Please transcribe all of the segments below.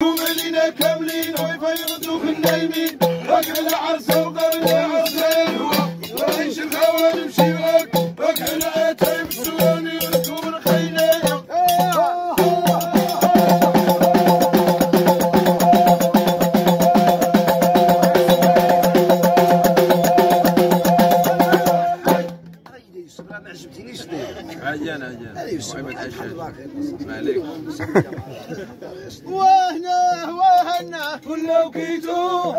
ومالينا كاملين ويفيضوا في النايمين راك على عرسه وقرن عرسين وعيش الخوان نمشي راك على اتاي بالسواني ونكون رخينا ما عجبتنيش عجان محمد عشان ما عليك وهنا كله كيتو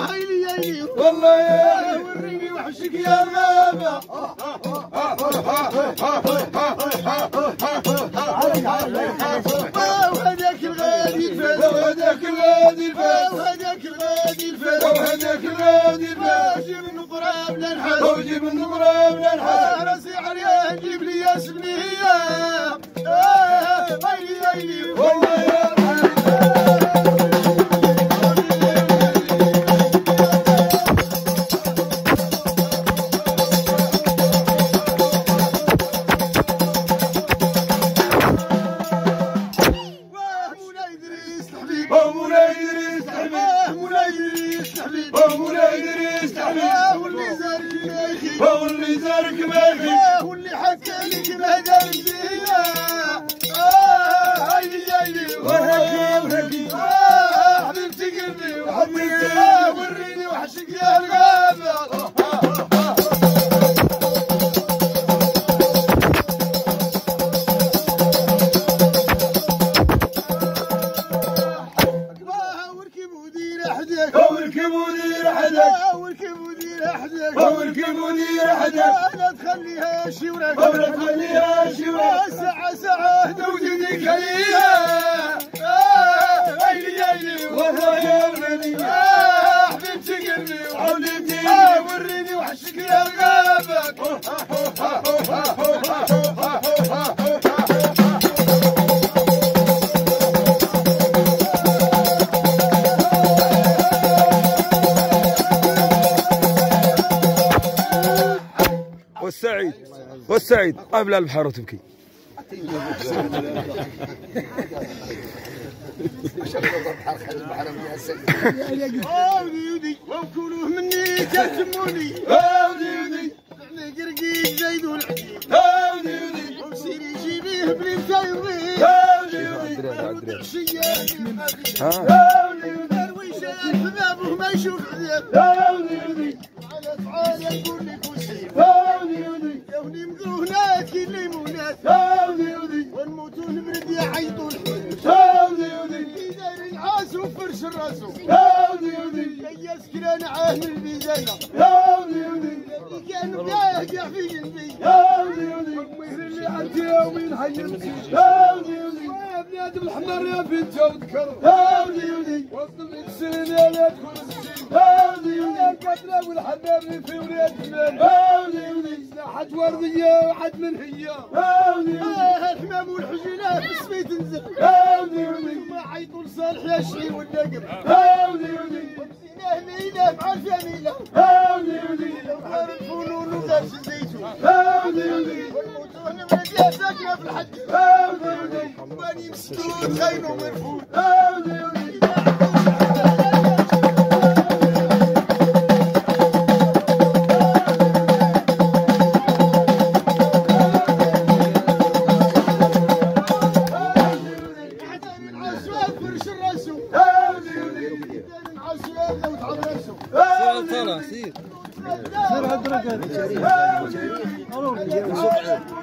عيني والله يا وريني وحشك يا غابة وهداك الغادي الفاز وهداك الغادي الفاز وهداك الغادي الفاز وهداك الغادي الفاز جيب النقرة بلا نحاس وجيب النقرة بلا نحاس راسي عريان جيب لي يا سبنية عيني والله يا واللي زارك مالكي واللي حكى لك بهذا الدنيا عيني وهاكي حبيبتي قلبي وحبيبتي وريني وحشك يا الغابة وركبوا دير حدك لا تخليها شوراك ولا تخليها شوراك ساعة دوجدك هيا عيني والله يا ولدي حبيبتي قلبي وحولتي وريني وحشك يا غابك والسعيد قبل البحر وتبكي ودي وكلوه مني تهتموني ودي قرقيد زيد والحديد ودي وسيري جيبيه بلي فايضين ودي درويشات في بابه ما يشوف عذاب ودي على افعال يقول لك وسيم يوني مذهونات كي الليمونات ونموتوا نبرد يعيطوا الحين اللي داير العاس وفرش الراسو يا سكران عاهم البيزانة اللي كان بداه كاع في جنبي ومهر اللي عندي يومين حيمتي يا بنادم الحمار يا بنت وذكر وسط الاكسرين يا لا تكون السين يا القدرة والحباب في ولاد جمال سلاحة وردية وحد من هي الحمام والحجيلات بالسفي تنزل ما عيطوا لصالح يا شعير والنقب وبسيناه ميلة مع الفاميلة لو حار الفنون وغاش الزيتون والموتون نبرد يا ساكنة في الحد واني مسكون خاين ومرفوض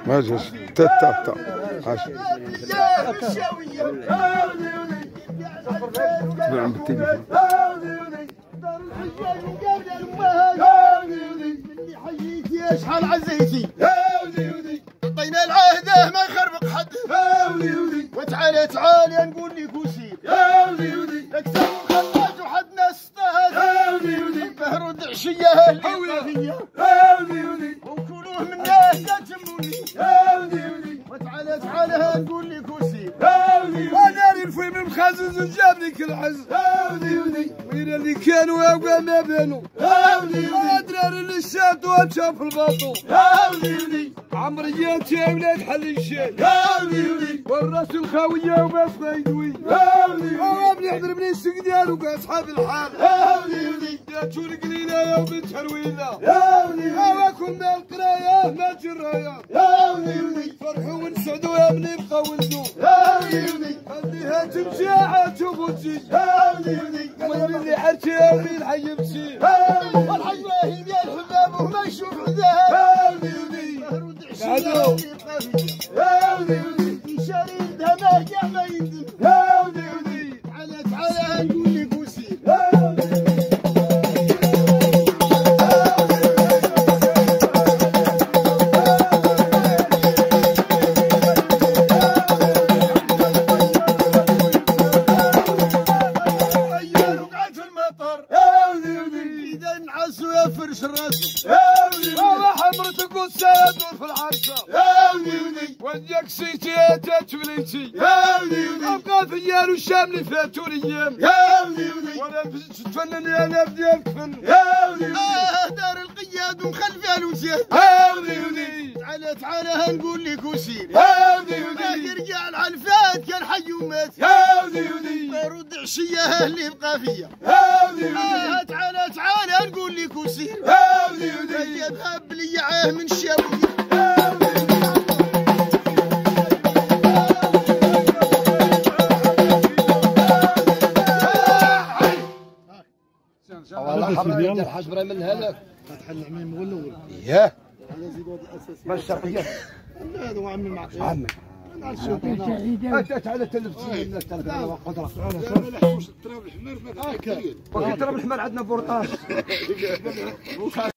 ما جوش تا عاش نعم بالتليفون اللي حييتي اشحال عزيتي عطينا العهده ما يخربق حد وتعالى تعالى نقول لك وسيل اكثر خطات وحدنا سطات بهرود عشيه اللي وكلوه من ناس لا تموني وتعالى تعالى نقول لك وسيل وناري الفيلم مخزز جابني كل عز وين اللي كانوا يا ما بانوا ادرار اللي الشاط وشاف الباطو عمريات يا ولاد حل الشاي والراس الخاويه وبس بيدوي وابني حضر من السقديان واصحاب الحال يا تشور قليله يا بنت هرويله هواكم من القرايه ما جرايه فرحوا ونسعدوا يا من يبقى ولدوا خليها تمشي عاد وتجي وين اللي حرتي يا وين حي يمشي والحي واهي يا الحباب وما يشوف عذاب قعدوا شريدها ما جا ما يندم تعالى نقول لك وسيم فرش الراسو والله حمرتك وتسادوا في العرسه وياك سيتي تتوليتي ابقى ثيال والشامل فاتوا الايام وانا تفنن يا نبدا فن دار القياد ومخلفها الوساد تعالى هنقول لك وسير يرجع العلفات كان حي ومات رد عشيه اللي بقى فيا تعالى نقول لك وسير يذهب لي عاه من الشاوي والله حمراء الحجبره من هذاك فتح العميم مغلول ياه هذا زيدود الاساسي ما الشرقيه لا هذا عمي معك عمي انت على التلفزيون الناس تلقى قدره لا الحوش التراب الحمار ما كاين التراب الحمار عندنا بورطاج